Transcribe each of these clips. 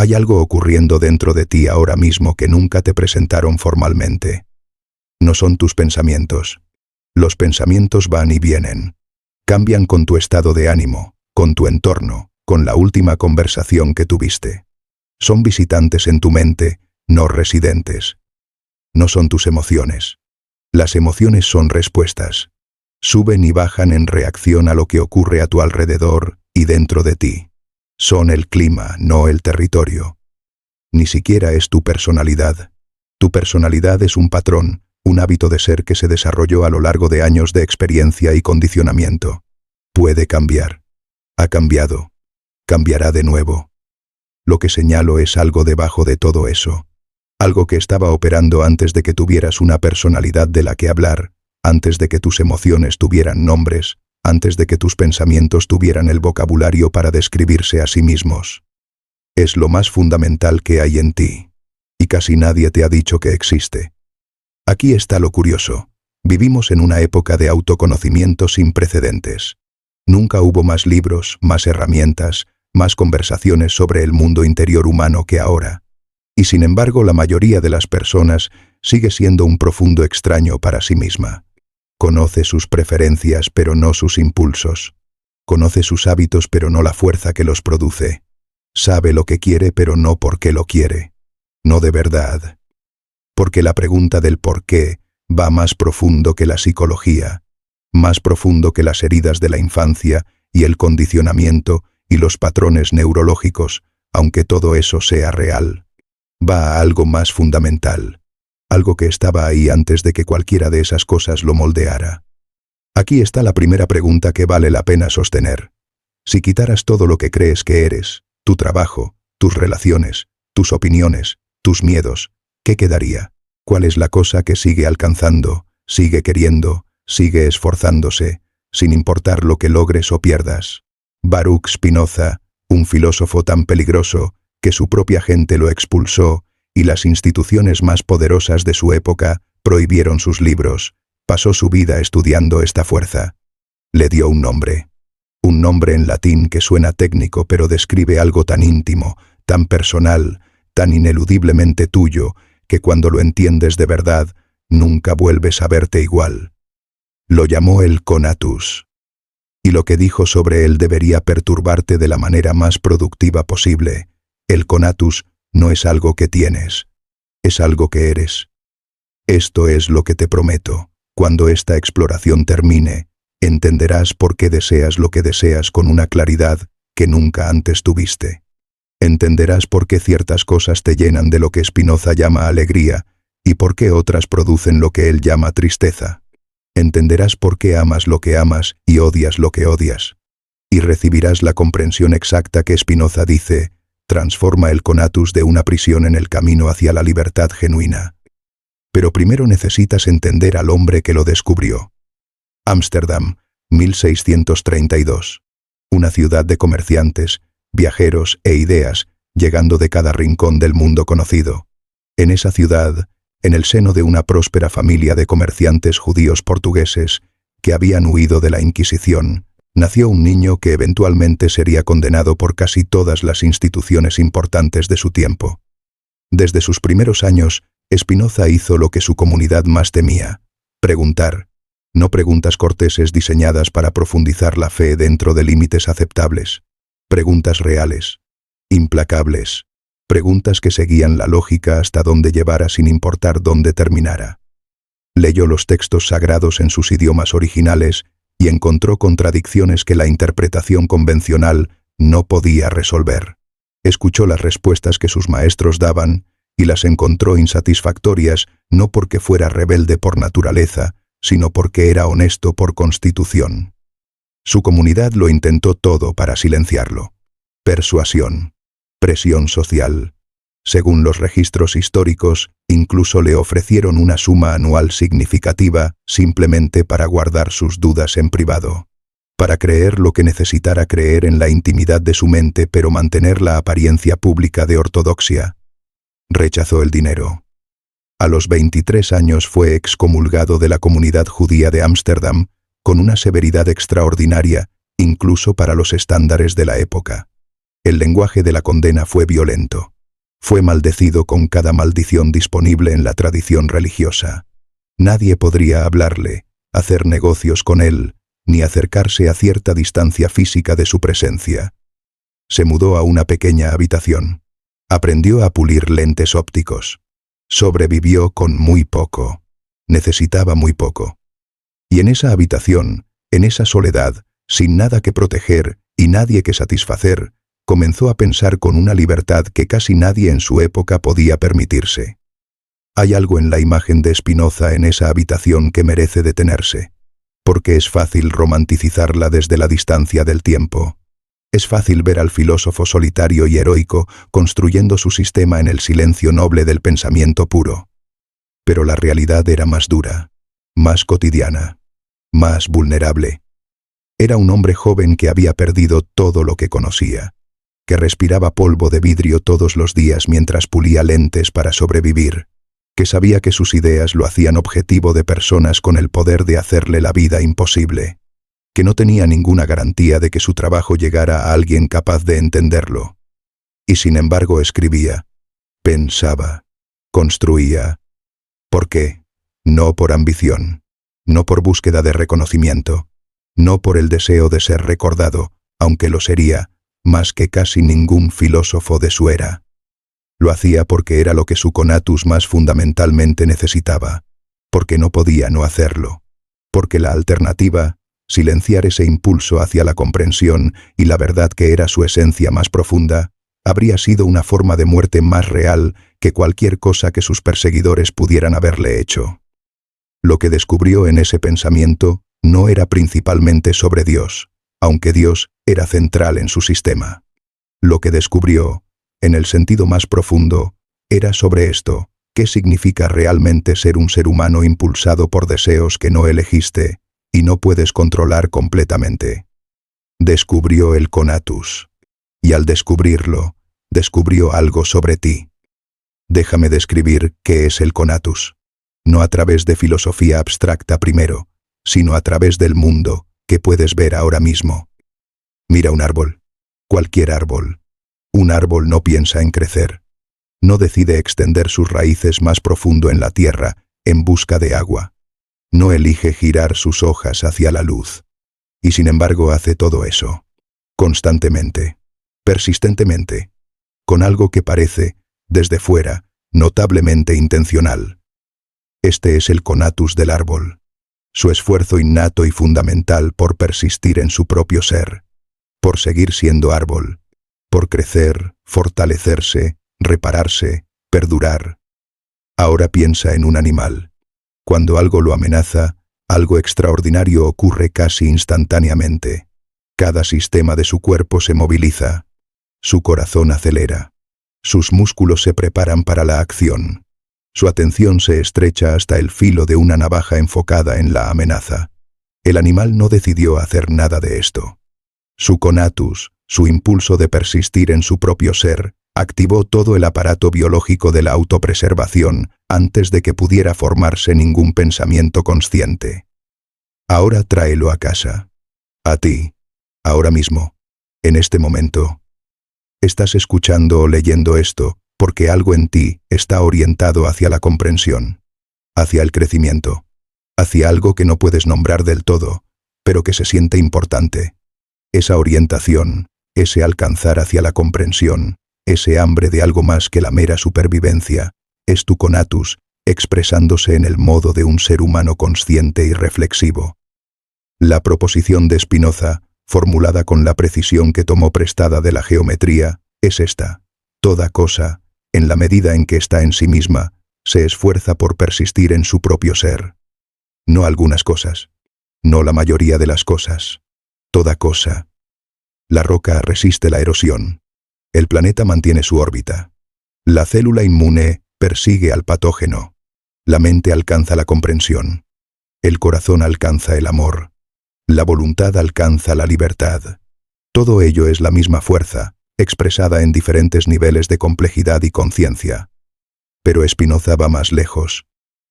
Hay algo ocurriendo dentro de ti ahora mismo que nunca te presentaron formalmente. No son tus pensamientos. Los pensamientos van y vienen. Cambian con tu estado de ánimo, con tu entorno, con la última conversación que tuviste. Son visitantes en tu mente, no residentes. No son tus emociones. Las emociones son respuestas. Suben y bajan en reacción a lo que ocurre a tu alrededor y dentro de ti. Son el clima, no el territorio. Ni siquiera es tu personalidad. Tu personalidad es un patrón, un hábito de ser que se desarrolló a lo largo de años de experiencia y condicionamiento. Puede cambiar. Ha cambiado. Cambiará de nuevo. Lo que señalo es algo debajo de todo eso. Algo que estaba operando antes de que tuvieras una personalidad de la que hablar, antes de que tus emociones tuvieran nombres, antes de que tus pensamientos tuvieran el vocabulario para describirse a sí mismos. Es lo más fundamental que hay en ti. Y casi nadie te ha dicho que existe. Aquí está lo curioso. Vivimos en una época de autoconocimiento sin precedentes. Nunca hubo más libros, más herramientas, más conversaciones sobre el mundo interior humano que ahora. Y sin embargo, la mayoría de las personas sigue siendo un profundo extraño para sí misma. Conoce sus preferencias, pero no sus impulsos. Conoce sus hábitos, pero no la fuerza que los produce. Sabe lo que quiere, pero no por qué lo quiere. No de verdad. Porque la pregunta del por qué va más profundo que la psicología, más profundo que las heridas de la infancia y el condicionamiento y los patrones neurológicos, aunque todo eso sea real. Va a algo más fundamental. Algo que estaba ahí antes de que cualquiera de esas cosas lo moldeara. Aquí está la primera pregunta que vale la pena sostener. Si quitaras todo lo que crees que eres, tu trabajo, tus relaciones, tus opiniones, tus miedos, ¿qué quedaría? ¿Cuál es la cosa que sigue alcanzando, sigue queriendo, sigue esforzándose, sin importar lo que logres o pierdas? Baruch Spinoza, un filósofo tan peligroso que su propia gente lo expulsó y las instituciones más poderosas de su época prohibieron sus libros, pasó su vida estudiando esta fuerza. Le dio un nombre en latín que suena técnico pero describe algo tan íntimo, tan personal, tan ineludiblemente tuyo, que cuando lo entiendes de verdad, nunca vuelves a verte igual. Lo llamó el conatus. Y lo que dijo sobre él debería perturbarte de la manera más productiva posible. El conatus no es algo que tienes, es algo que eres. Esto es lo que te prometo. Cuando esta exploración termine, entenderás por qué deseas lo que deseas con una claridad que nunca antes tuviste. Entenderás por qué ciertas cosas te llenan de lo que Spinoza llama alegría y por qué otras producen lo que él llama tristeza. Entenderás por qué amas lo que amas y odias lo que odias. Y recibirás la comprensión exacta que Spinoza dice, transforma el conatus de una prisión en el camino hacia la libertad genuina. Pero primero necesitas entender al hombre que lo descubrió. Ámsterdam, 1632. Una ciudad de comerciantes, viajeros e ideas, llegando de cada rincón del mundo conocido. En esa ciudad, en el seno de una próspera familia de comerciantes judíos portugueses que habían huido de la Inquisición, nació un niño que eventualmente sería condenado por casi todas las instituciones importantes de su tiempo. Desde sus primeros años, Spinoza hizo lo que su comunidad más temía: preguntar. No preguntas corteses diseñadas para profundizar la fe dentro de límites aceptables. Preguntas reales, implacables. Preguntas que seguían la lógica hasta donde llevara sin importar dónde terminara. Leyó los textos sagrados en sus idiomas originales y encontró contradicciones que la interpretación convencional no podía resolver. Escuchó las respuestas que sus maestros daban y las encontró insatisfactorias no porque fuera rebelde por naturaleza, sino porque era honesto por constitución. Su comunidad lo intentó todo para silenciarlo. Persuasión, presión social. Según los registros históricos, incluso le ofrecieron una suma anual significativa simplemente para guardar sus dudas en privado. Para creer lo que necesitara creer en la intimidad de su mente pero mantener la apariencia pública de ortodoxia. Rechazó el dinero. A los 23 años fue excomulgado de la comunidad judía de Ámsterdam con una severidad extraordinaria, incluso para los estándares de la época. El lenguaje de la condena fue violento. Fue maldecido con cada maldición disponible en la tradición religiosa. Nadie podría hablarle, hacer negocios con él, ni acercarse a cierta distancia física de su presencia. Se mudó a una pequeña habitación. Aprendió a pulir lentes ópticos. Sobrevivió con muy poco. Necesitaba muy poco. Y en esa habitación, en esa soledad, sin nada que proteger y nadie que satisfacer, comenzó a pensar con una libertad que casi nadie en su época podía permitirse. Hay algo en la imagen de Spinoza en esa habitación que merece detenerse, porque es fácil romanticizarla desde la distancia del tiempo. Es fácil ver al filósofo solitario y heroico construyendo su sistema en el silencio noble del pensamiento puro. Pero la realidad era más dura, más cotidiana, más vulnerable. Era un hombre joven que había perdido todo lo que conocía, que respiraba polvo de vidrio todos los días mientras pulía lentes para sobrevivir, que sabía que sus ideas lo hacían objetivo de personas con el poder de hacerle la vida imposible, que no tenía ninguna garantía de que su trabajo llegara a alguien capaz de entenderlo. Y sin embargo escribía, pensaba, construía. ¿Por qué? No por ambición, no por búsqueda de reconocimiento, no por el deseo de ser recordado, aunque lo sería, más que casi ningún filósofo de su era. Lo hacía porque era lo que su conatus más fundamentalmente necesitaba, porque no podía no hacerlo, porque la alternativa, silenciar ese impulso hacia la comprensión y la verdad que era su esencia más profunda, habría sido una forma de muerte más real que cualquier cosa que sus perseguidores pudieran haberle hecho. Lo que descubrió en ese pensamiento no era principalmente sobre Dios, aunque Dios era central en su sistema. Lo que descubrió, en el sentido más profundo, era sobre esto: ¿qué significa realmente ser un ser humano impulsado por deseos que no elegiste y no puedes controlar completamente? Descubrió el conatus, y al descubrirlo, descubrió algo sobre ti. Déjame describir qué es el conatus, no a través de filosofía abstracta primero, sino a través del mundo que puedes ver ahora mismo. Mira un árbol, cualquier árbol. Un árbol no piensa en crecer. No decide extender sus raíces más profundo en la tierra en busca de agua. No elige girar sus hojas hacia la luz. Y sin embargo hace todo eso, constantemente, persistentemente, con algo que parece, desde fuera, notablemente intencional. Este es el conatus del árbol, su esfuerzo innato y fundamental por persistir en su propio ser, por seguir siendo árbol, por crecer, fortalecerse, repararse, perdurar. Ahora piensa en un animal. Cuando algo lo amenaza, algo extraordinario ocurre casi instantáneamente. Cada sistema de su cuerpo se moviliza. Su corazón acelera. Sus músculos se preparan para la acción. Su atención se estrecha hasta el filo de una navaja enfocada en la amenaza. El animal no decidió hacer nada de esto. Su conatus, su impulso de persistir en su propio ser, activó todo el aparato biológico de la autopreservación antes de que pudiera formarse ningún pensamiento consciente. Ahora tráelo a casa. A ti. Ahora mismo. En este momento. Estás escuchando o leyendo esto porque algo en ti está orientado hacia la comprensión, hacia el crecimiento, hacia algo que no puedes nombrar del todo, pero que se siente importante. Esa orientación, ese alcanzar hacia la comprensión, ese hambre de algo más que la mera supervivencia, es tu conatus, expresándose en el modo de un ser humano consciente y reflexivo. La proposición de Spinoza, formulada con la precisión que tomó prestada de la geometría, es esta: toda cosa, en la medida en que está en sí misma, se esfuerza por persistir en su propio ser. No algunas cosas, no la mayoría de las cosas, toda cosa. La roca resiste la erosión. El planeta mantiene su órbita. La célula inmune persigue al patógeno. La mente alcanza la comprensión. El corazón alcanza el amor. La voluntad alcanza la libertad. Todo ello es la misma fuerza, expresada en diferentes niveles de complejidad y conciencia. Pero Spinoza va más lejos.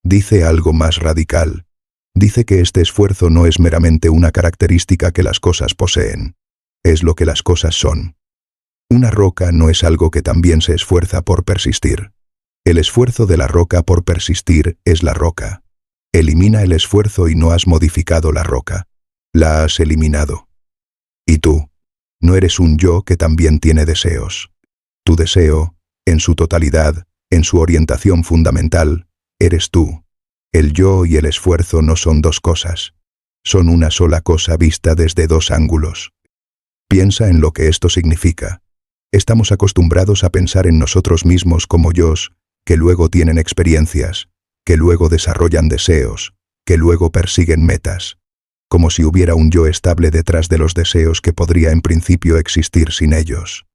Dice algo más radical. Dice que este esfuerzo no es meramente una característica que las cosas poseen. Es lo que las cosas son. Una roca no es algo que también se esfuerza por persistir. El esfuerzo de la roca por persistir es la roca. Elimina el esfuerzo y no has modificado la roca. La has eliminado. ¿Y tú? No eres un yo que también tiene deseos. Tu deseo, en su totalidad, en su orientación fundamental, eres tú. El yo y el esfuerzo no son dos cosas. Son una sola cosa vista desde dos ángulos. Piensa en lo que esto significa. Estamos acostumbrados a pensar en nosotros mismos como yos, que luego tienen experiencias, que luego desarrollan deseos, que luego persiguen metas, como si hubiera un yo estable detrás de los deseos que podría en principio existir sin ellos.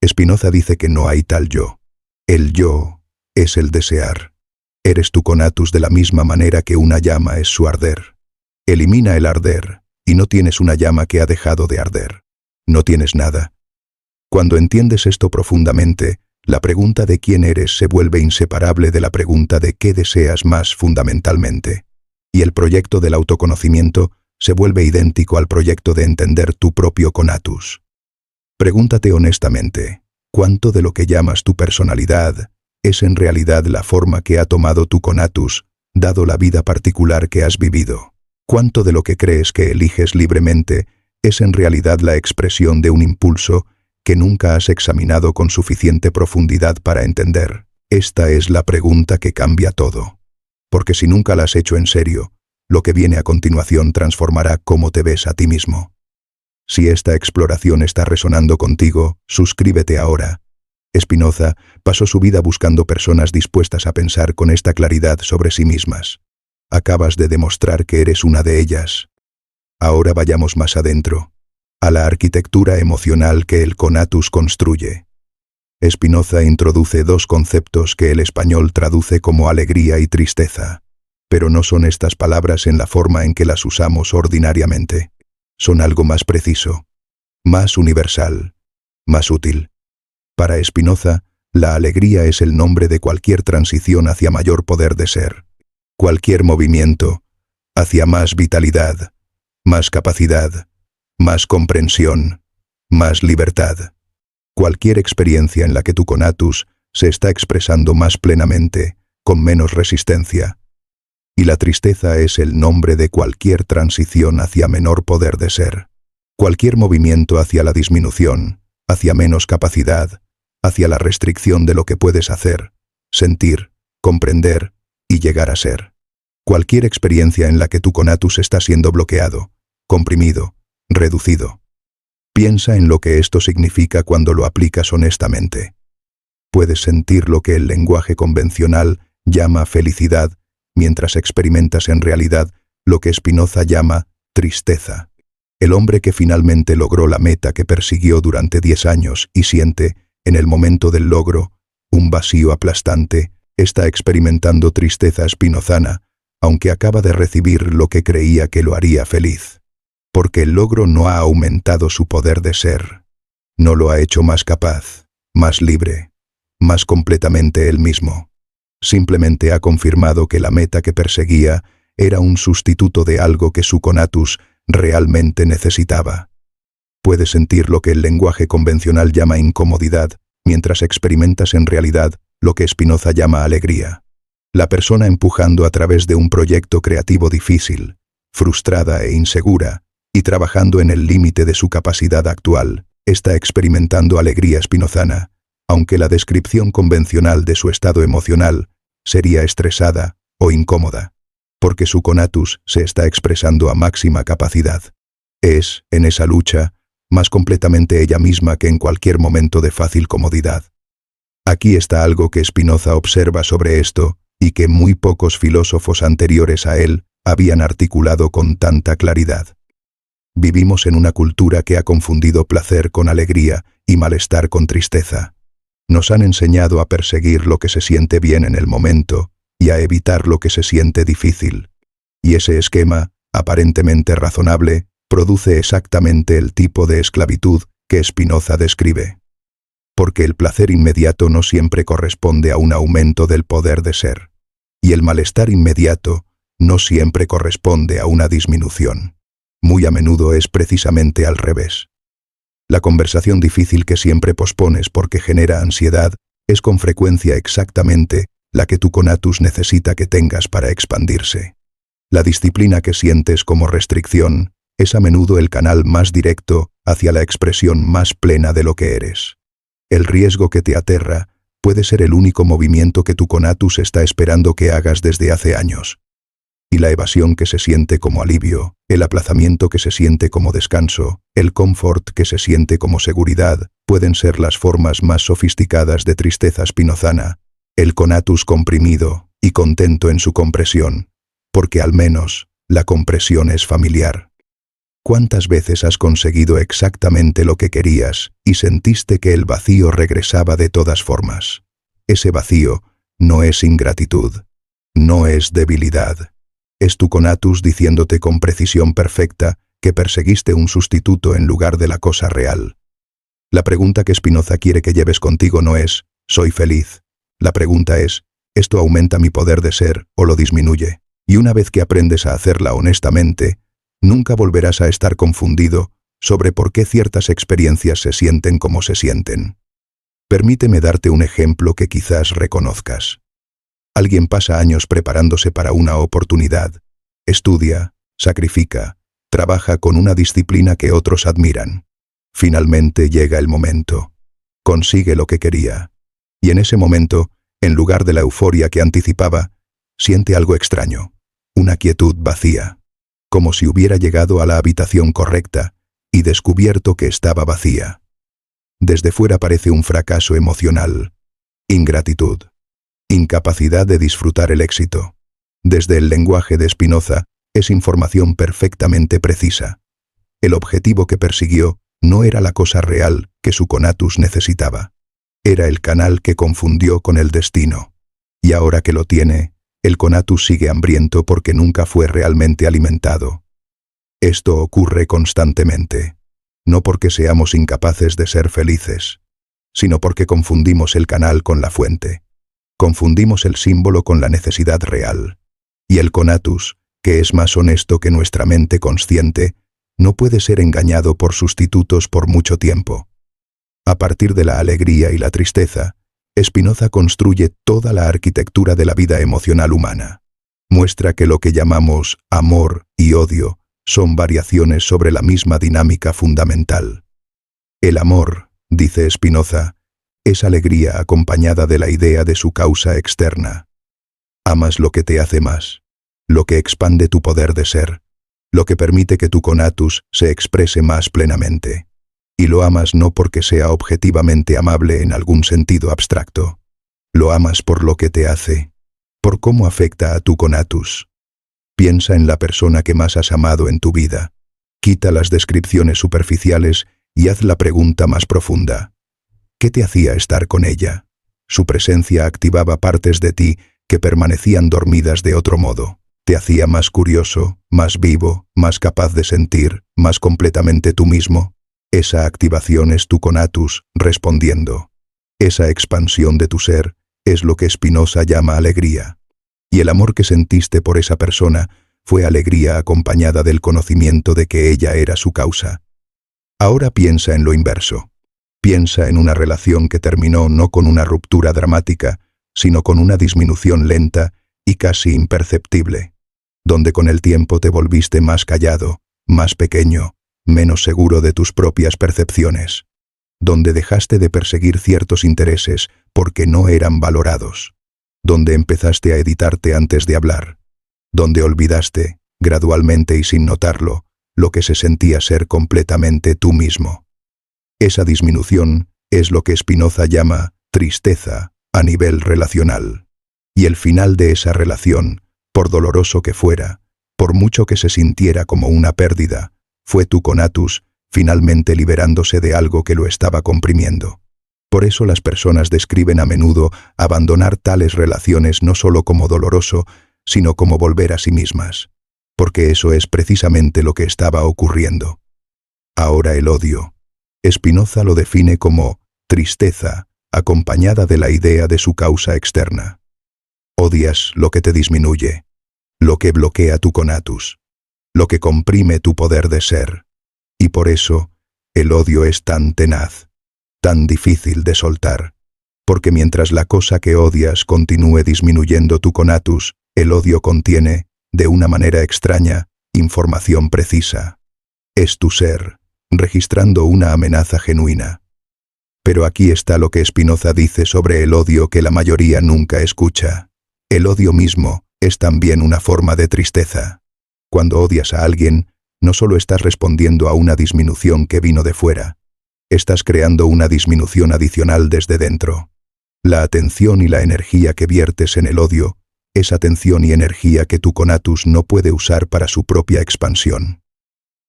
Spinoza dice que no hay tal yo. El yo es el desear. Eres tu conatus de la misma manera que una llama es su arder. Elimina el arder, y no tienes una llama que ha dejado de arder. No tienes nada. Cuando entiendes esto profundamente, la pregunta de quién eres se vuelve inseparable de la pregunta de qué deseas más fundamentalmente. Y el proyecto del autoconocimiento se vuelve idéntico al proyecto de entender tu propio conatus. Pregúntate honestamente, ¿cuánto de lo que llamas tu personalidad es en realidad la forma que ha tomado tu conatus, dado la vida particular que has vivido? ¿Cuánto de lo que crees que eliges libremente es en realidad la expresión de un impulso que nunca has examinado con suficiente profundidad para entender? Esta es la pregunta que cambia todo. Porque si nunca la has hecho en serio, lo que viene a continuación transformará cómo te ves a ti mismo. Si esta exploración está resonando contigo, suscríbete ahora. Spinoza pasó su vida buscando personas dispuestas a pensar con esta claridad sobre sí mismas. Acabas de demostrar que eres una de ellas. Ahora vayamos más adentro, a la arquitectura emocional que el conatus construye. Spinoza introduce dos conceptos que el español traduce como alegría y tristeza, pero no son estas palabras en la forma en que las usamos ordinariamente. Son algo más preciso, más universal, más útil. Para Spinoza, la alegría es el nombre de cualquier transición hacia mayor poder de ser, cualquier movimiento hacia más vitalidad, más capacidad, más comprensión, más libertad. Cualquier experiencia en la que tu conatus se está expresando más plenamente, con menos resistencia. Y la tristeza es el nombre de cualquier transición hacia menor poder de ser. Cualquier movimiento hacia la disminución, hacia menos capacidad, hacia la restricción de lo que puedes hacer, sentir, comprender y llegar a ser. Cualquier experiencia en la que tu conatus está siendo bloqueado, comprimido, reducido. Piensa en lo que esto significa cuando lo aplicas honestamente. Puedes sentir lo que el lenguaje convencional llama felicidad, mientras experimentas en realidad lo que Spinoza llama tristeza. El hombre que finalmente logró la meta que persiguió durante 10 años y siente, en el momento del logro, un vacío aplastante, está experimentando tristeza spinozana, aunque acaba de recibir lo que creía que lo haría feliz. Porque el logro no ha aumentado su poder de ser. No lo ha hecho más capaz, más libre, más completamente él mismo. Simplemente ha confirmado que la meta que perseguía era un sustituto de algo que su conatus realmente necesitaba. Puedes sentir lo que el lenguaje convencional llama incomodidad, mientras experimentas en realidad lo que Spinoza llama alegría. La persona empujando a través de un proyecto creativo difícil, frustrada e insegura, y trabajando en el límite de su capacidad actual, está experimentando alegría spinozana, aunque la descripción convencional de su estado emocional sería estresada o incómoda, porque su conatus se está expresando a máxima capacidad. Es, en esa lucha, más completamente ella misma que en cualquier momento de fácil comodidad. Aquí está algo que Spinoza observa sobre esto y que muy pocos filósofos anteriores a él habían articulado con tanta claridad. Vivimos en una cultura que ha confundido placer con alegría y malestar con tristeza. Nos han enseñado a perseguir lo que se siente bien en el momento y a evitar lo que se siente difícil. Y ese esquema, aparentemente razonable, produce exactamente el tipo de esclavitud que Spinoza describe. Porque el placer inmediato no siempre corresponde a un aumento del poder de ser. Y el malestar inmediato no siempre corresponde a una disminución. Muy a menudo es precisamente al revés. La conversación difícil que siempre pospones porque genera ansiedad es con frecuencia exactamente la que tu conatus necesita que tengas para expandirse. La disciplina que sientes como restricción es a menudo el canal más directo hacia la expresión más plena de lo que eres. El riesgo que te aterra puede ser el único movimiento que tu conatus está esperando que hagas desde hace años. Y la evasión que se siente como alivio, el aplazamiento que se siente como descanso, el confort que se siente como seguridad, pueden ser las formas más sofisticadas de tristeza spinozana, el conatus comprimido y contento en su compresión, porque al menos la compresión es familiar. ¿Cuántas veces has conseguido exactamente lo que querías y sentiste que el vacío regresaba de todas formas? Ese vacío no es ingratitud, no es debilidad. Es tu conatus diciéndote con precisión perfecta que perseguiste un sustituto en lugar de la cosa real. La pregunta que Spinoza quiere que lleves contigo no es «¿Soy feliz?». La pregunta es «¿Esto aumenta mi poder de ser o lo disminuye?». Y una vez que aprendes a hacerla honestamente, nunca volverás a estar confundido sobre por qué ciertas experiencias se sienten como se sienten. Permíteme darte un ejemplo que quizás reconozcas. Alguien pasa años preparándose para una oportunidad, estudia, sacrifica, trabaja con una disciplina que otros admiran. Finalmente llega el momento. Consigue lo que quería. Y en ese momento, en lugar de la euforia que anticipaba, siente algo extraño, una quietud vacía, como si hubiera llegado a la habitación correcta y descubierto que estaba vacía. Desde fuera parece un fracaso emocional, ingratitud, incapacidad de disfrutar el éxito. Desde el lenguaje de Spinoza es información perfectamente precisa. El objetivo que persiguió no era la cosa real que su conatus necesitaba. Era el canal que confundió con el destino. Y ahora que lo tiene, el conatus sigue hambriento porque nunca fue realmente alimentado. Esto ocurre constantemente, no porque seamos incapaces de ser felices, sino porque confundimos el canal con la fuente. Confundimos el símbolo con la necesidad real. Y el conatus, que es más honesto que nuestra mente consciente, no puede ser engañado por sustitutos por mucho tiempo. A partir de la alegría y la tristeza, Spinoza construye toda la arquitectura de la vida emocional humana. Muestra que lo que llamamos amor y odio son variaciones sobre la misma dinámica fundamental. El amor, dice Spinoza, es alegría acompañada de la idea de su causa externa. Amas lo que te hace más, lo que expande tu poder de ser, lo que permite que tu conatus se exprese más plenamente. Y lo amas no porque sea objetivamente amable en algún sentido abstracto. Lo amas por lo que te hace, por cómo afecta a tu conatus. Piensa en la persona que más has amado en tu vida. Quita las descripciones superficiales y haz la pregunta más profunda. ¿Qué te hacía estar con ella? Su presencia activaba partes de ti que permanecían dormidas de otro modo. Te hacía más curioso, más vivo, más capaz de sentir, más completamente tú mismo. Esa activación es tu conatus respondiendo. Esa expansión de tu ser es lo que Spinoza llama alegría. Y el amor que sentiste por esa persona fue alegría acompañada del conocimiento de que ella era su causa. Ahora piensa en lo inverso. Piensa en una relación que terminó no con una ruptura dramática, sino con una disminución lenta y casi imperceptible, donde con el tiempo te volviste más callado, más pequeño, menos seguro de tus propias percepciones, donde dejaste de perseguir ciertos intereses porque no eran valorados, donde empezaste a editarte antes de hablar, donde olvidaste, gradualmente y sin notarlo, lo que se sentía ser completamente tú mismo. Esa disminución es lo que Spinoza llama tristeza a nivel relacional. Y el final de esa relación, por doloroso que fuera, por mucho que se sintiera como una pérdida, fue tu conatus finalmente liberándose de algo que lo estaba comprimiendo. Por eso las personas describen a menudo abandonar tales relaciones no solo como doloroso, sino como volver a sí mismas. Porque eso es precisamente lo que estaba ocurriendo. Ahora el odio. Spinoza lo define como tristeza acompañada de la idea de su causa externa. Odias lo que te disminuye, lo que bloquea tu conatus, lo que comprime tu poder de ser. Y por eso, El odio es tan tenaz, tan difícil de soltar, porque mientras la cosa que odias continúe disminuyendo tu conatus, el odio contiene, de una manera extraña, información precisa. Es tu ser, registrando una amenaza genuina. Pero aquí está lo que Spinoza dice sobre el odio que la mayoría nunca escucha. El odio mismo es también una forma de tristeza. Cuando odias a alguien, no solo estás respondiendo a una disminución que vino de fuera, estás creando una disminución adicional desde dentro. La atención y la energía que viertes en el odio es atención y energía que tu conatus no puede usar para su propia expansión.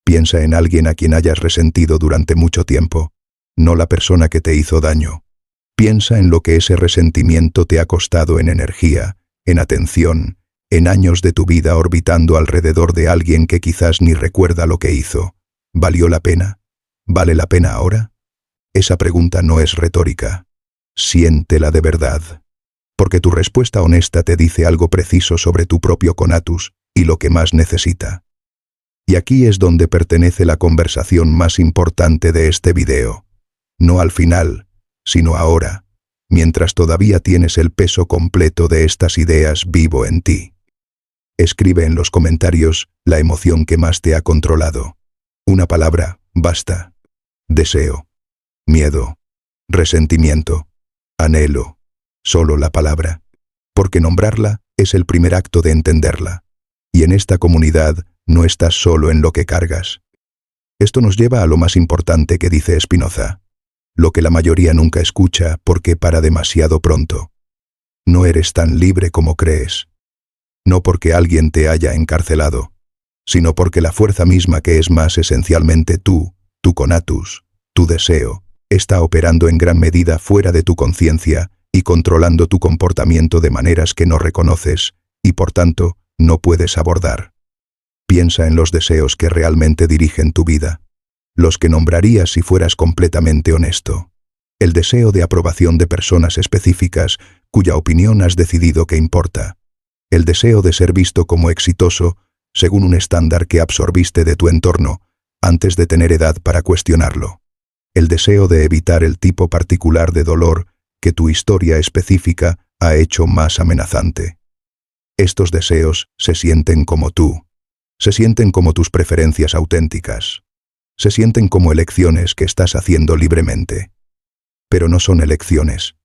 Piensa en alguien a quien hayas resentido durante mucho tiempo, no la persona que te hizo daño. Piensa en lo que ese resentimiento te ha costado en energía, en atención, en años de tu vida orbitando alrededor de alguien que quizás ni recuerda lo que hizo. ¿Valió la pena? ¿Vale la pena ahora? Esa pregunta no es retórica. Siéntela de verdad. Porque tu respuesta honesta te dice algo preciso sobre tu propio conatus y lo que más necesita. Y aquí es donde pertenece la conversación más importante de este video. No al final, sino ahora, mientras todavía tienes el peso completo de estas ideas vivo en ti. Escribe en los comentarios la emoción que más te ha controlado. Una palabra, basta. Deseo. Miedo. Resentimiento. Anhelo. Solo la palabra. Porque nombrarla es el primer acto de entenderla. Y en esta comunidad no estás solo en lo que cargas. Esto nos lleva a lo más importante que dice Spinoza. Lo que la mayoría nunca escucha porque para demasiado pronto. No eres tan libre como crees. No porque alguien te haya encarcelado, sino porque la fuerza misma que es más esencialmente tú, tu conatus, tu deseo, está operando en gran medida fuera de tu conciencia y controlando tu comportamiento de maneras que no reconoces y por tanto no puedes abordar. Piensa en los deseos que realmente dirigen tu vida, los que nombrarías si fueras completamente honesto. El deseo de aprobación de personas específicas cuya opinión has decidido que importa. El deseo de ser visto como exitoso según un estándar que absorbiste de tu entorno antes de tener edad para cuestionarlo. El deseo de evitar el tipo particular de dolor que tu historia específica ha hecho más amenazante. Estos deseos se sienten como tú. Se sienten como tus preferencias auténticas. Se sienten como elecciones que estás haciendo libremente. Pero no son elecciones.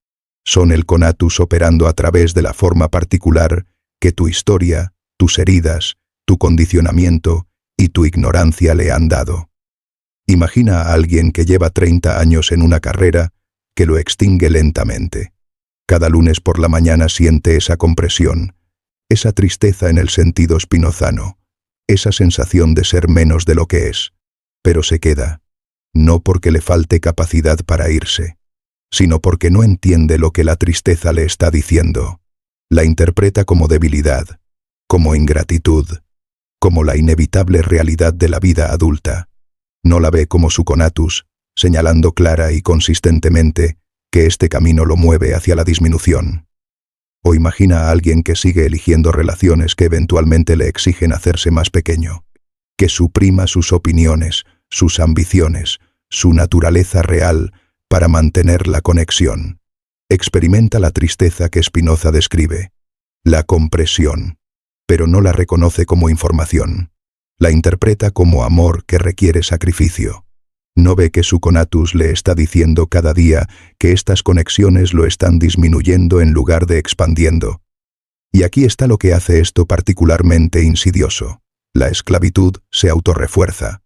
Son el conatus operando a través de la forma particular que tu historia, tus heridas, tu condicionamiento y tu ignorancia le han dado. Imagina a alguien que lleva 30 años en una carrera que lo extingue lentamente. Cada lunes por la mañana siente esa compresión, esa tristeza en el sentido spinozano, esa sensación de ser menos de lo que es, pero se queda, no porque le falte capacidad para irse, sino porque no entiende lo que la tristeza le está diciendo. La interpreta como debilidad, como ingratitud, como la inevitable realidad de la vida adulta. No la ve como su conatus, señalando clara y consistentemente que este camino lo mueve hacia la disminución. O imagina a alguien que sigue eligiendo relaciones que eventualmente le exigen hacerse más pequeño, que suprima sus opiniones, sus ambiciones, su naturaleza real para mantener la conexión. Experimenta la tristeza que Spinoza describe, la compresión, pero no la reconoce como información. La interpreta como amor que requiere sacrificio. No ve que su conatus le está diciendo cada día que estas conexiones lo están disminuyendo en lugar de expandiendo. Y aquí está lo que hace esto particularmente insidioso. La esclavitud se autorrefuerza.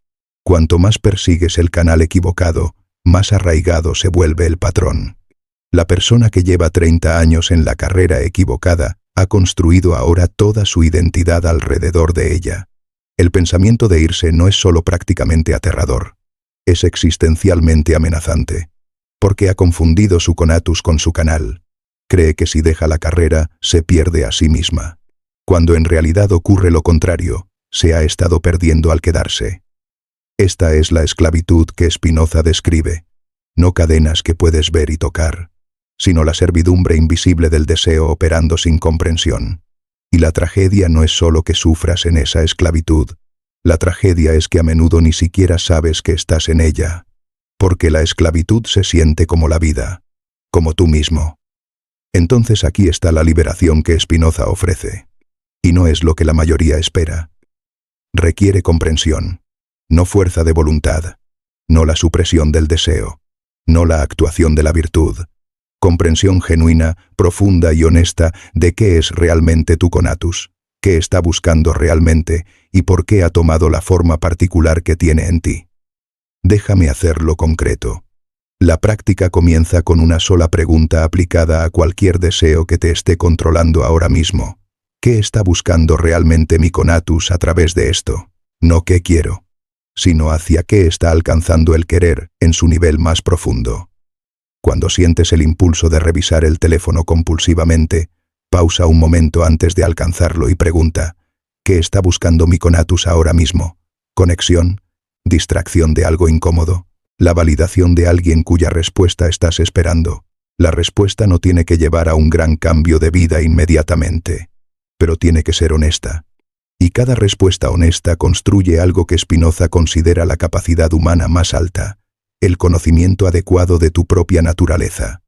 Cuanto más persigues el canal equivocado, más arraigado se vuelve el patrón. La persona que lleva 30 años en la carrera equivocada ha construido ahora toda su identidad alrededor de ella. El pensamiento de irse no es solo prácticamente aterrador, es existencialmente amenazante, porque ha confundido su conatus con su canal. Cree que si deja la carrera, se pierde a sí misma, cuando en realidad ocurre lo contrario, se ha estado perdiendo al quedarse. Esta es la esclavitud que Spinoza describe, no cadenas que puedes ver y tocar, sino la servidumbre invisible del deseo operando sin comprensión. Y la tragedia no es solo que sufras en esa esclavitud, la tragedia es que a menudo ni siquiera sabes que estás en ella. porque la esclavitud se siente como la vida, como tú mismo. Entonces aquí está la liberación que Spinoza ofrece. Y no es lo que la mayoría espera. Requiere comprensión, no fuerza de voluntad, no la supresión del deseo, no la actuación de la virtud. Comprensión genuina, profunda y honesta de qué es realmente tu conatus, qué está buscando realmente y por qué ha tomado la forma particular que tiene en ti. Déjame hacerlo concreto. La práctica comienza con una sola pregunta aplicada a cualquier deseo que te esté controlando ahora mismo. ¿Qué está buscando realmente mi conatus a través de esto? No qué quiero, sino hacia qué está alcanzando el querer en su nivel más profundo. Cuando sientes el impulso de revisar el teléfono compulsivamente, pausa un momento antes de alcanzarlo y pregunta, ¿qué está buscando mi conatus ahora mismo? ¿Conexión? ¿Distracción de algo incómodo? ¿La validación de alguien cuya respuesta estás esperando? La respuesta no tiene que llevar a un gran cambio de vida inmediatamente, pero tiene que ser honesta. Y cada respuesta honesta construye algo que Spinoza considera la capacidad humana más alta, el conocimiento adecuado de tu propia naturaleza.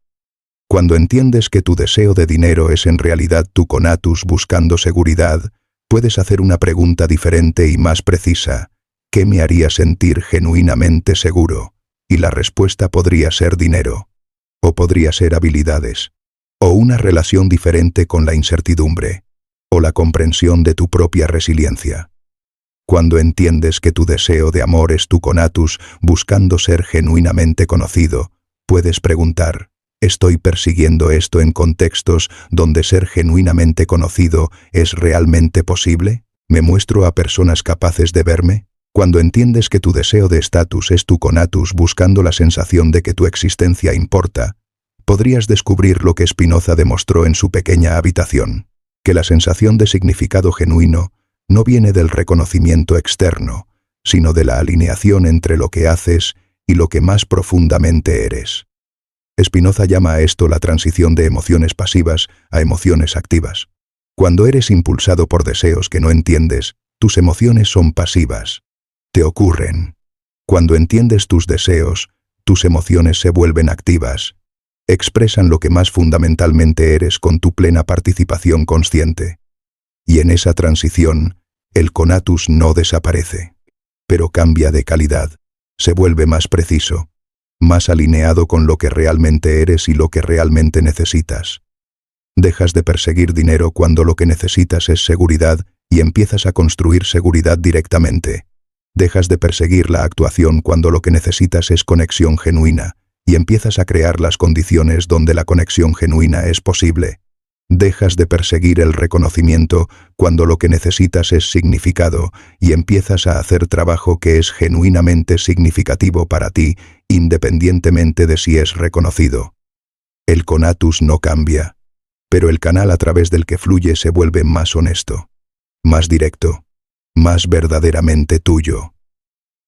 Cuando entiendes que tu deseo de dinero es en realidad tu conatus buscando seguridad, puedes hacer una pregunta diferente y más precisa. ¿Qué me haría sentir genuinamente seguro? Y la respuesta podría ser dinero, o podría ser habilidades, o una relación diferente con la incertidumbre, o la comprensión de tu propia resiliencia. Cuando entiendes que tu deseo de amor es tu conatus buscando ser genuinamente conocido, puedes preguntar, ¿estoy persiguiendo esto en contextos donde ser genuinamente conocido es realmente posible? ¿Me muestro a personas capaces de verme? Cuando entiendes que tu deseo de estatus es tu conatus buscando la sensación de que tu existencia importa, podrías descubrir lo que Spinoza demostró en su pequeña habitación, que la sensación de significado genuino no viene del reconocimiento externo, sino de la alineación entre lo que haces y lo que más profundamente eres. Spinoza llama a esto la transición de emociones pasivas a emociones activas. Cuando eres impulsado por deseos que no entiendes, tus emociones son pasivas. Te ocurren. Cuando entiendes tus deseos, tus emociones se vuelven activas. Expresan lo que más fundamentalmente eres con tu plena participación consciente. Y en esa transición, el conatus no desaparece, pero cambia de calidad, se vuelve más preciso, más alineado con lo que realmente eres y lo que realmente necesitas. Dejas de perseguir dinero cuando lo que necesitas es seguridad y empiezas a construir seguridad directamente. Dejas de perseguir la actuación cuando lo que necesitas es conexión genuina y empiezas a crear las condiciones donde la conexión genuina es posible. Dejas de perseguir el reconocimiento cuando lo que necesitas es significado y empiezas a hacer trabajo que es genuinamente significativo para ti, independientemente de si es reconocido. El conatus no cambia, pero el canal a través del que fluye se vuelve más honesto, más directo, más verdaderamente tuyo.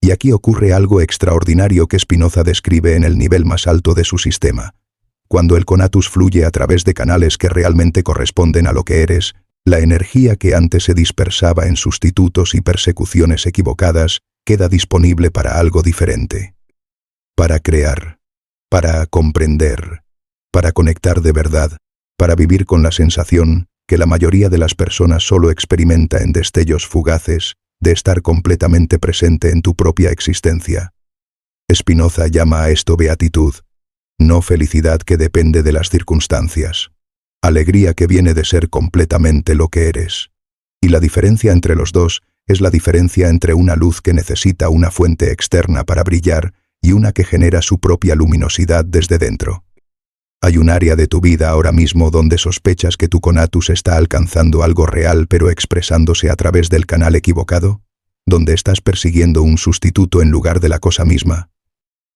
Y aquí ocurre algo extraordinario que Spinoza describe en el nivel más alto de su sistema. Cuando el conatus fluye a través de canales que realmente corresponden a lo que eres, la energía que antes se dispersaba en sustitutos y persecuciones equivocadas queda disponible para algo diferente. Para crear, para comprender, para conectar de verdad, para vivir con la sensación que la mayoría de las personas solo experimenta en destellos fugaces, de estar completamente presente en tu propia existencia. Spinoza llama a esto beatitud, no felicidad que depende de las circunstancias, alegría que viene de ser completamente lo que eres. Y la diferencia entre los dos es la diferencia entre una luz que necesita una fuente externa para brillar y una que genera su propia luminosidad desde dentro. Hay un área de tu vida ahora mismo donde sospechas que tu conatus está alcanzando algo real pero expresándose a través del canal equivocado, donde estás persiguiendo un sustituto en lugar de la cosa misma.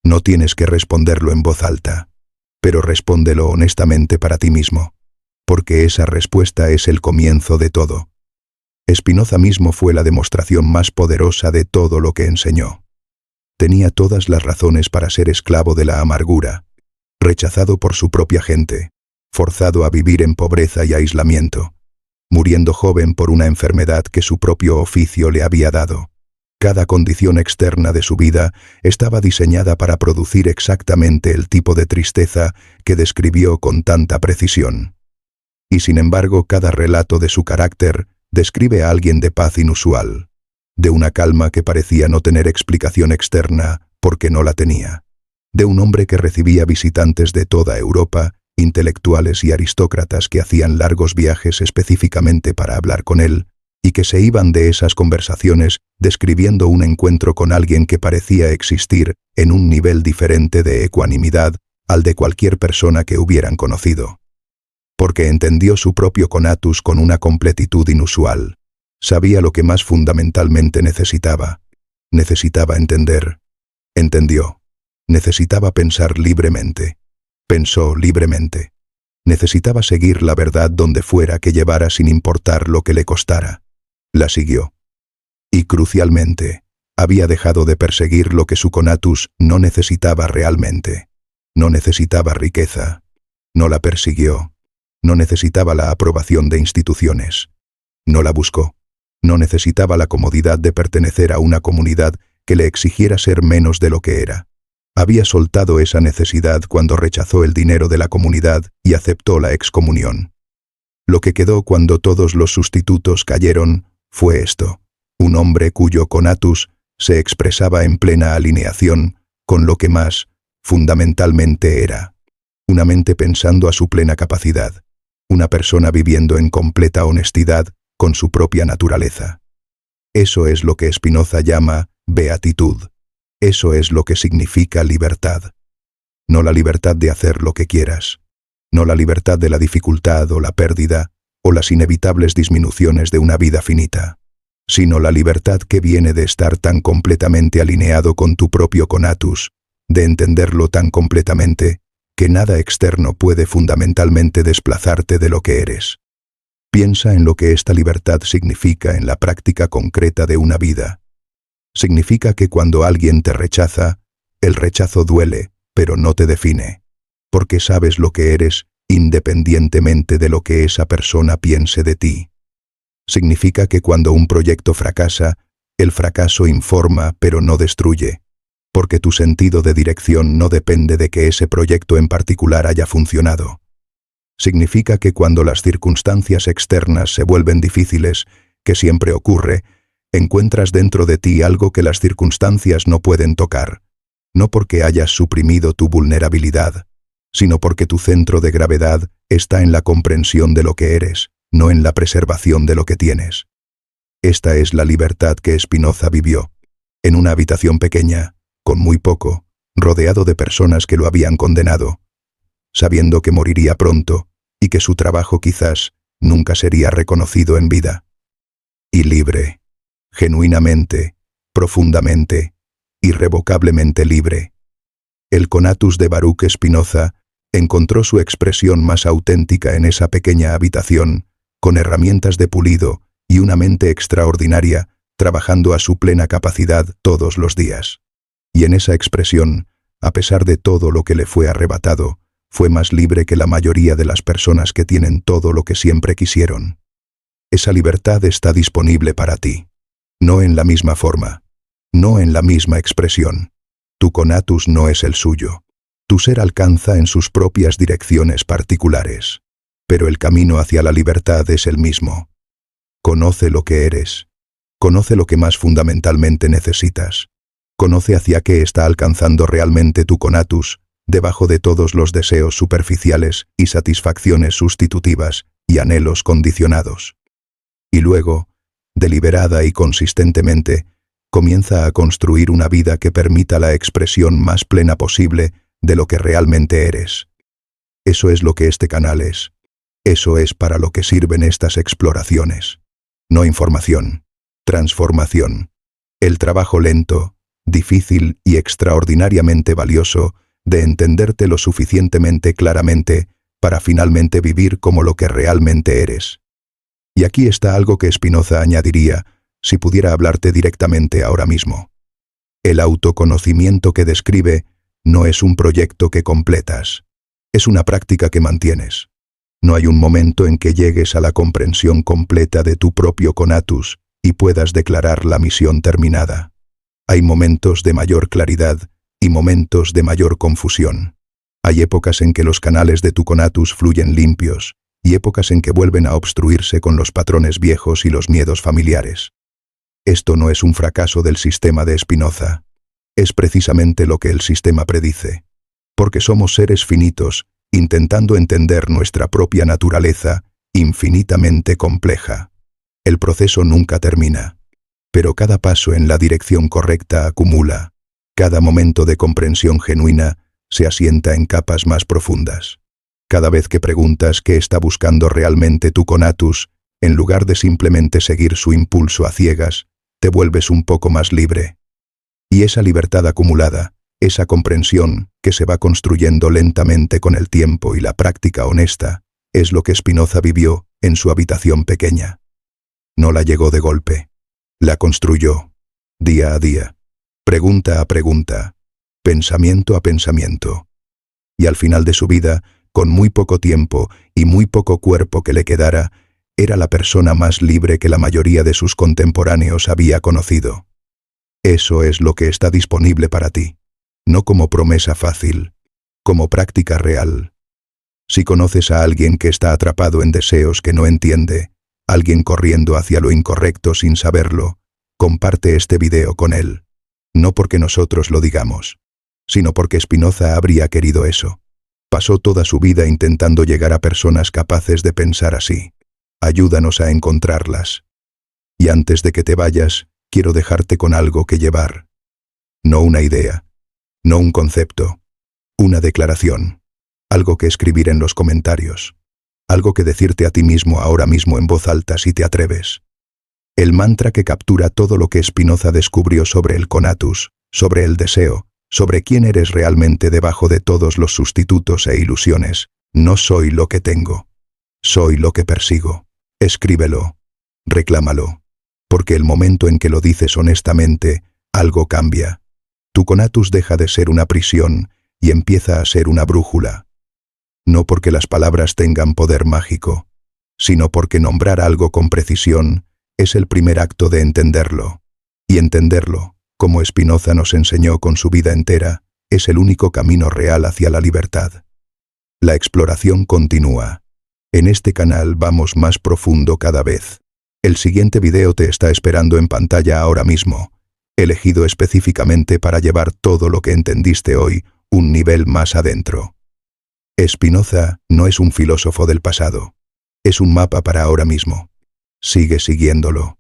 No tienes que responderlo en voz alta, pero respóndelo honestamente para ti mismo, porque esa respuesta es el comienzo de todo. Spinoza mismo fue la demostración más poderosa de todo lo que enseñó. Tenía todas las razones para ser esclavo de la amargura, rechazado por su propia gente, forzado a vivir en pobreza y aislamiento, muriendo joven por una enfermedad que su propio oficio le había dado. Cada condición externa de su vida estaba diseñada para producir exactamente el tipo de tristeza que describió con tanta precisión. Y sin embargo, cada relato de su carácter describe a alguien de paz inusual, de una calma que parecía no tener explicación externa porque no la tenía, de un hombre que recibía visitantes de toda Europa, intelectuales y aristócratas que hacían largos viajes específicamente para hablar con él, y que se iban de esas conversaciones describiendo un encuentro con alguien que parecía existir en un nivel diferente de ecuanimidad al de cualquier persona que hubieran conocido. Porque entendió su propio conatus con una completitud inusual. Sabía lo que más fundamentalmente necesitaba. Necesitaba entender. Entendió. Necesitaba pensar libremente. Pensó libremente. Necesitaba seguir la verdad donde fuera que llevara sin importar lo que le costara. La siguió. Y crucialmente, había dejado de perseguir lo que su conatus no necesitaba realmente. No necesitaba riqueza. No la persiguió. No necesitaba la aprobación de instituciones. No la buscó. No necesitaba la comodidad de pertenecer a una comunidad que le exigiera ser menos de lo que era. Había soltado esa necesidad cuando rechazó el dinero de la comunidad y aceptó la excomunión. Lo que quedó cuando todos los sustitutos cayeron fue esto: un hombre cuyo conatus se expresaba en plena alineación con lo que más, fundamentalmente, era. Una mente pensando a su plena capacidad. Una persona viviendo en completa honestidad con su propia naturaleza. Eso es lo que Spinoza llama beatitud. Eso es lo que significa libertad. No la libertad de hacer lo que quieras. No la libertad de la dificultad o la pérdida o las inevitables disminuciones de una vida finita, sino la libertad que viene de estar tan completamente alineado con tu propio conatus, de entenderlo tan completamente que nada externo puede fundamentalmente desplazarte de lo que eres. Piensa en lo que esta libertad significa en la práctica concreta de una vida. Significa que cuando alguien te rechaza, el rechazo duele, pero no te define, porque sabes lo que eres independientemente de lo que esa persona piense de ti. Significa que cuando un proyecto fracasa, el fracaso informa pero no destruye, porque tu sentido de dirección no depende de que ese proyecto en particular haya funcionado. Significa que cuando las circunstancias externas se vuelven difíciles, que siempre ocurre, encuentras dentro de ti algo que las circunstancias no pueden tocar, no porque hayas suprimido tu vulnerabilidad, sino porque tu centro de gravedad está en la comprensión de lo que eres, no en la preservación de lo que tienes. Esta es la libertad que Spinoza vivió, en una habitación pequeña, con muy poco, rodeado de personas que lo habían condenado, sabiendo que moriría pronto y que su trabajo quizás nunca sería reconocido en vida. Y libre, genuinamente, profundamente, irrevocablemente libre. El conatus de Baruch Spinoza encontró su expresión más auténtica en esa pequeña habitación, con herramientas de pulido y una mente extraordinaria, trabajando a su plena capacidad todos los días. Y en esa expresión, a pesar de todo lo que le fue arrebatado, fue más libre que la mayoría de las personas que tienen todo lo que siempre quisieron. Esa libertad está disponible para ti. No en la misma forma, no en la misma expresión. Tu conatus no es el suyo. Tu ser alcanza en sus propias direcciones particulares, pero el camino hacia la libertad es el mismo. Conoce lo que eres. Conoce lo que más fundamentalmente necesitas. Conoce hacia qué está alcanzando realmente tu conatus, debajo de todos los deseos superficiales y satisfacciones sustitutivas y anhelos condicionados. Y luego, deliberada y consistentemente, comienza a construir una vida que permita la expresión más plena posible de lo que realmente eres. Eso es lo que este canal es. Eso es para lo que sirven estas exploraciones. No información, transformación. El trabajo lento, difícil y extraordinariamente valioso de entenderte lo suficientemente claramente para finalmente vivir como lo que realmente eres. Y aquí está algo que Spinoza añadiría, si pudiera hablarte directamente ahora mismo. El autoconocimiento que describe no es un proyecto que completas, es una práctica que mantienes. No hay un momento en que llegues a la comprensión completa de tu propio conatus y puedas declarar la misión terminada. Hay momentos de mayor claridad y momentos de mayor confusión. Hay épocas en que los canales de tu conatus fluyen limpios y épocas en que vuelven a obstruirse con los patrones viejos y los miedos familiares. Esto no es un fracaso del sistema de Spinoza. Es precisamente lo que el sistema predice. Porque somos seres finitos, intentando entender nuestra propia naturaleza, infinitamente compleja. El proceso nunca termina. Pero cada paso en la dirección correcta acumula. Cada momento de comprensión genuina se asienta en capas más profundas. Cada vez que preguntas qué está buscando realmente tu conatus, en lugar de simplemente seguir su impulso a ciegas, te vuelves un poco más libre. Y esa libertad acumulada, esa comprensión que se va construyendo lentamente con el tiempo y la práctica honesta, es lo que Spinoza vivió en su habitación pequeña. No la llegó de golpe. La construyó, día a día, pregunta a pregunta, pensamiento a pensamiento. Y al final de su vida, con muy poco tiempo y muy poco cuerpo que le quedara, era la persona más libre que la mayoría de sus contemporáneos había conocido. Eso es lo que está disponible para ti, no como promesa fácil, como práctica real. Si conoces a alguien que está atrapado en deseos que no entiende, alguien corriendo hacia lo incorrecto sin saberlo, comparte este video con él. No porque nosotros lo digamos, sino porque Spinoza habría querido eso. Pasó toda su vida intentando llegar a personas capaces de pensar así. Ayúdanos a encontrarlas. Y antes de que te vayas, quiero dejarte con algo que llevar. No una idea, no un concepto, una declaración. Algo que escribir en los comentarios. Algo que decirte a ti mismo ahora mismo en voz alta si te atreves. El mantra que captura todo lo que Spinoza descubrió sobre el conatus, sobre el deseo, sobre quién eres realmente debajo de todos los sustitutos e ilusiones. No soy lo que tengo. Soy lo que persigo. Escríbelo. Reclámalo. Porque el momento en que lo dices honestamente, algo cambia. Tu conatus deja de ser una prisión y empieza a ser una brújula. No porque las palabras tengan poder mágico, sino porque nombrar algo con precisión es el primer acto de entenderlo. Y entenderlo, como Spinoza nos enseñó con su vida entera, es el único camino real hacia la libertad. La exploración continúa. En este canal vamos más profundo cada vez. El siguiente video te está esperando en pantalla ahora mismo, elegido específicamente para llevar todo lo que entendiste hoy un nivel más adentro. Spinoza no es un filósofo del pasado. Es un mapa para ahora mismo. Sigue siguiéndolo.